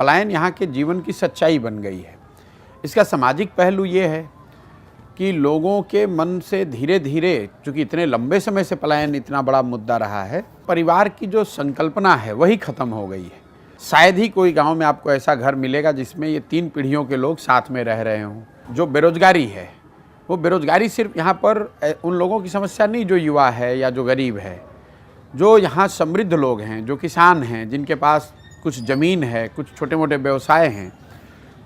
पलायन यहाँ के जीवन की सच्चाई बन गई है। इसका सामाजिक पहलू ये है कि लोगों के मन से धीरे धीरे, चूँकि इतने लंबे समय से पलायन इतना बड़ा मुद्दा रहा है, परिवार की जो संकल्पना है वही ख़त्म हो गई है। शायद ही कोई गांव में आपको ऐसा घर मिलेगा जिसमें ये 3 पीढ़ियों के लोग साथ में रह रहे हों। जो बेरोजगारी है, वो बेरोजगारी सिर्फ यहाँ पर उन लोगों की समस्या नहीं जो युवा है या जो गरीब है। जो यहाँ समृद्ध लोग हैं, जो किसान हैं, जिनके पास कुछ ज़मीन है, कुछ छोटे मोटे व्यवसाय हैं,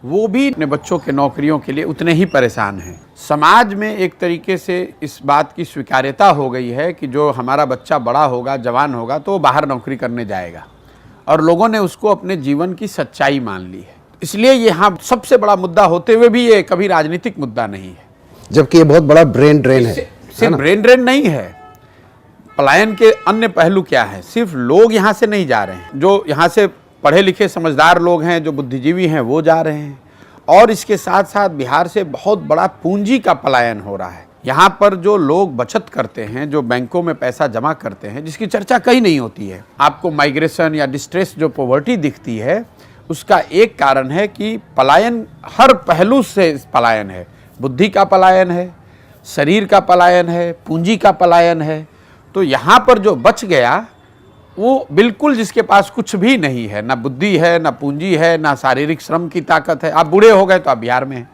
वो भी अपने बच्चों के नौकरियों के लिए उतने ही परेशान हैं। समाज में एक तरीके से इस बात की स्वीकार्यता हो गई है कि जो हमारा बच्चा बड़ा होगा, जवान होगा, तो वो बाहर नौकरी करने जाएगा, और लोगों ने उसको अपने जीवन की सच्चाई मान ली है। इसलिए यहाँ सबसे बड़ा मुद्दा होते हुए भी ये कभी राजनीतिक मुद्दा नहीं है, जबकि ये बहुत बड़ा ब्रेन ड्रेन है। सिर्फ ब्रेन ड्रेन नहीं है, पलायन के अन्य पहलू क्या है। सिर्फ लोग यहाँ से नहीं जा रहे हैं, जो यहाँ से पढ़े लिखे समझदार लोग हैं, जो बुद्धिजीवी हैं, वो जा रहे हैं, और इसके साथ साथ बिहार से बहुत बड़ा पूंजी का पलायन हो रहा है। यहाँ पर जो लोग बचत करते हैं, जो बैंकों में पैसा जमा करते हैं, जिसकी चर्चा कहीं नहीं होती है। आपको माइग्रेशन या डिस्ट्रेस, जो पॉवर्टी दिखती है, उसका एक कारण है कि पलायन हर पहलू से पलायन है। बुद्धि का पलायन है, शरीर का पलायन है, पूंजी का पलायन है। तो यहाँ पर जो बच गया वो बिल्कुल जिसके पास कुछ भी नहीं है, ना बुद्धि है, ना पूंजी है, ना शारीरिक श्रम की ताकत है। आप बूढ़े हो गए तो आप बिहार में हैं।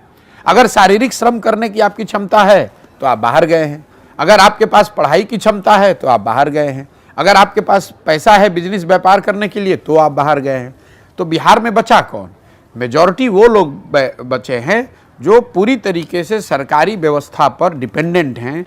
अगर शारीरिक श्रम करने की आपकी क्षमता है तो आप बाहर गए हैं। अगर आपके पास पढ़ाई की क्षमता है तो आप बाहर गए हैं। अगर आपके पास पैसा है बिजनेस व्यापार करने के लिए तो आप बाहर गए हैं। तो बिहार में बचा कौन? मेजॉरिटी वो लोग बचे हैं जो पूरी तरीके से सरकारी व्यवस्था पर डिपेंडेंट हैं।